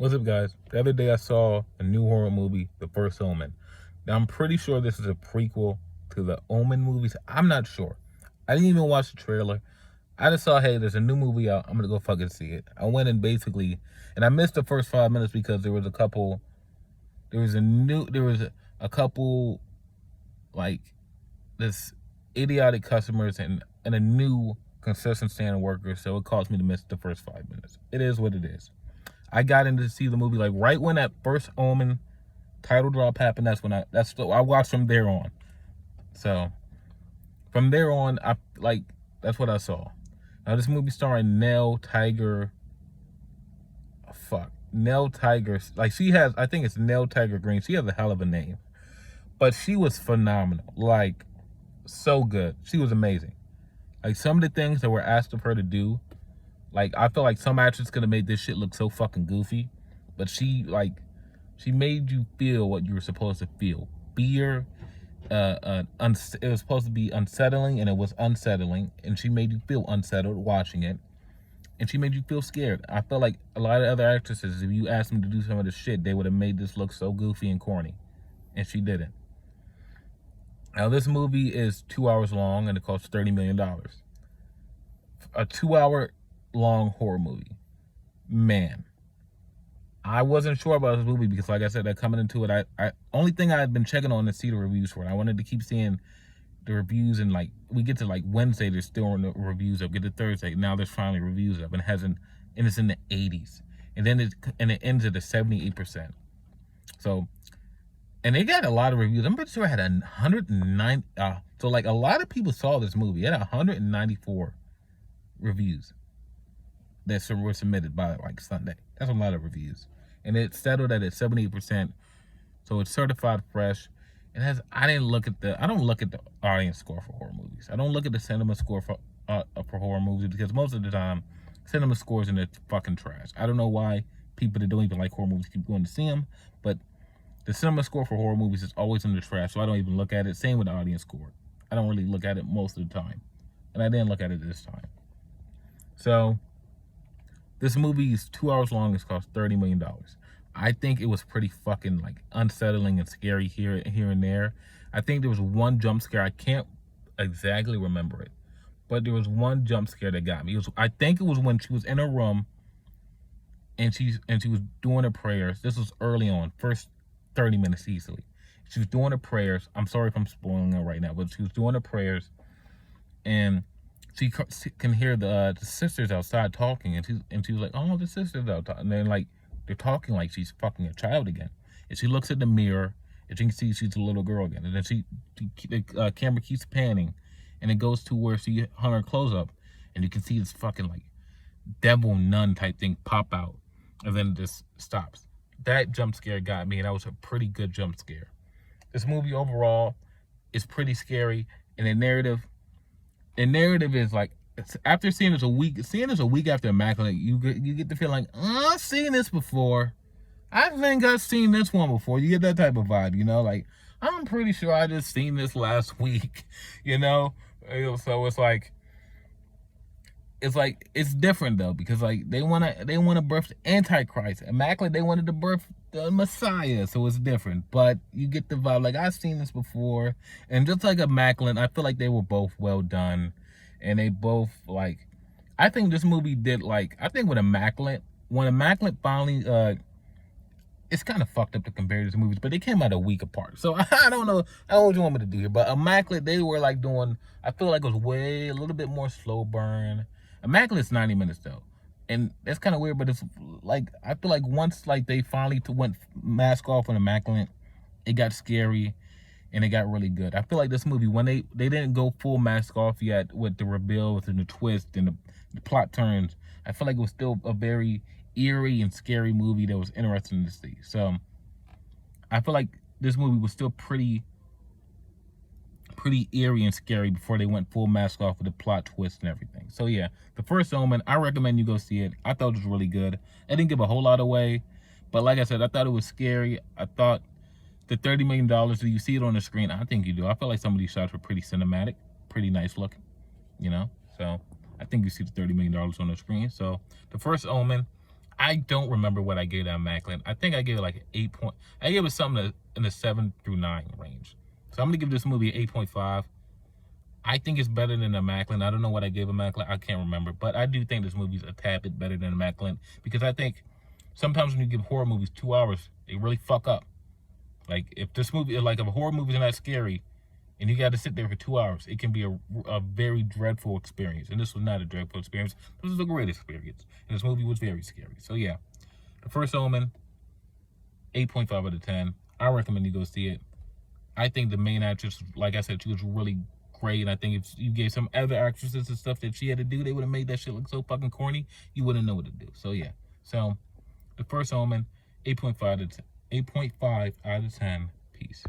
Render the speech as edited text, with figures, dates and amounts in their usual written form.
What's up, guys? The other day I saw a new horror movie, The First Omen. Now, I'm pretty sure this is a prequel to the Omen movies. I'm not sure. I didn't even watch the trailer. I just saw, hey, there's a new movie out. I'm going to go fucking see it. I went and I missed the first 5 minutes because there was a couple, like, this idiotic customers and a new consistent stand worker, so it caused me to miss the first 5 minutes. It is what it is. I got in to see the movie like right when that first Omen title drop happened. I watched from there on. So from there on, that's what I saw. Now this movie starring Nell Tiger. Nell Tiger. Like I think it's Nell Tiger Green. She has a hell of a name, but she was phenomenal. Like so good. She was amazing. Like some of the things that were asked of her to do. Like, I feel like some actress could have made this shit look so fucking goofy, but she made you feel what you were supposed to feel. Fear, it was supposed to be unsettling, and it was unsettling, and she made you feel unsettled watching it, and she made you feel scared. I feel like a lot of other actresses, if you asked them to do some of the shit, they would have made this look so goofy and corny, and she didn't. Now, this movie is 2 hours long, and it costs $30 million. A 2-hour long horror movie. Man, I wasn't sure about this movie because, like I said, coming into it, I only thing I had been checking on to see the reviews for it. I wanted to keep seeing the reviews, and like we get to like Wednesday, there's still no reviews up. Get to Thursday, now there's finally reviews up, and it's in the 80s, and then it ends at the 78%. So, and they got a lot of reviews. I'm pretty sure it had 109. So like a lot of people saw this movie. It had 194 reviews that were submitted by like Sunday. That's a lot of reviews, and it settled at 78%. So it's certified fresh. I don't look at the audience score for horror movies. I don't look at the cinema score for horror movies because most of the time, cinema scores in the fucking trash. I don't know why people that don't even like horror movies keep going to see them, but the cinema score for horror movies is always in the trash. So I don't even look at it. Same with the audience score. I don't really look at it most of the time, and I didn't look at it this time. So this movie is 2 hours long. It's cost $30 million. I think it was pretty fucking like unsettling and scary here and there. I think there was one jump scare. I can't exactly remember it, but there was one jump scare that got me. I think it was when she was in her room and she was doing her prayers. This was early on, first 30 minutes easily. She was doing her prayers. I'm sorry if I'm spoiling it right now, but she was doing her prayers, and she can hear the sisters outside talking, and she was like, "Oh, the sisters out talking," and then like they're talking like she's fucking a child again. And she looks at the mirror, and she can see she's a little girl again. And then the camera keeps panning, and it goes to where she hung her clothes up, and you can see this fucking like devil nun type thing pop out, and then it just stops. That jump scare got me, and that was a pretty good jump scare. This movie overall is pretty scary, and the narrative is like, after seeing this a week after Immaculate, you get the feeling like, oh, I've seen this before. I think I've seen this one before. You get that type of vibe, you know, like I'm pretty sure I just seen this last week, you know. So it's different though, because like they wanna birth the Antichrist. Immaculate, they wanted to birth the Messiah, so it's different. But you get the vibe like I've seen this before, and just like Immaculate, I feel like they were both well done, and they both like. I think this movie did like. I think when Immaculate finally, it's kind of fucked up to compare these movies, but they came out a week apart. So I don't know what you want me to do here, but Immaculate, they were like doing. I feel like it was a little bit more slow burn. Immaculate's 90 minutes though, and that's kind of weird. But it's like I feel like once like they finally went mask off on Immaculate, it got scary, and it got really good. I feel like this movie, when they didn't go full mask off yet with the reveals and the twist and the plot turns, I feel like it was still a very eerie and scary movie that was interesting to see. So I feel like this movie was still pretty eerie and scary before they went full mask off with the plot twist and everything. So yeah, The First Omen, I recommend you go see it. I thought it was really good. I didn't give a whole lot away, but like I said, I thought it was scary. I thought the $30 million, do you see it on the screen? I think you do. I felt like some of these shots were pretty cinematic, pretty nice looking, you know? So I think you see the $30 million on the screen. So The First Omen, I don't remember what I gave that Immaculate. I think I gave it like an 8 point. I gave it something in the 7 through 9 range. So I'm gonna give this movie an 8.5. I think it's better than Immaculate. I don't know what I gave Immaculate. I can't remember, but I do think this movie's a tad bit better than Immaculate because I think sometimes when you give horror movies 2 hours, they really fuck up. Like if this movie, like if a horror movie is not scary, and you got to sit there for 2 hours, it can be a very dreadful experience. And this was not a dreadful experience. This was a great experience. And this movie was very scary. So yeah, The First Omen, 8.5 out of 10. I recommend you go see it. I think the main actress, like I said, she was really great. And I think if you gave some other actresses and stuff that she had to do, they would have made that shit look so fucking corny, you wouldn't know what to do. So yeah. So The First Omen, 8.5 out of 10. 8.5 out of 10. Peace.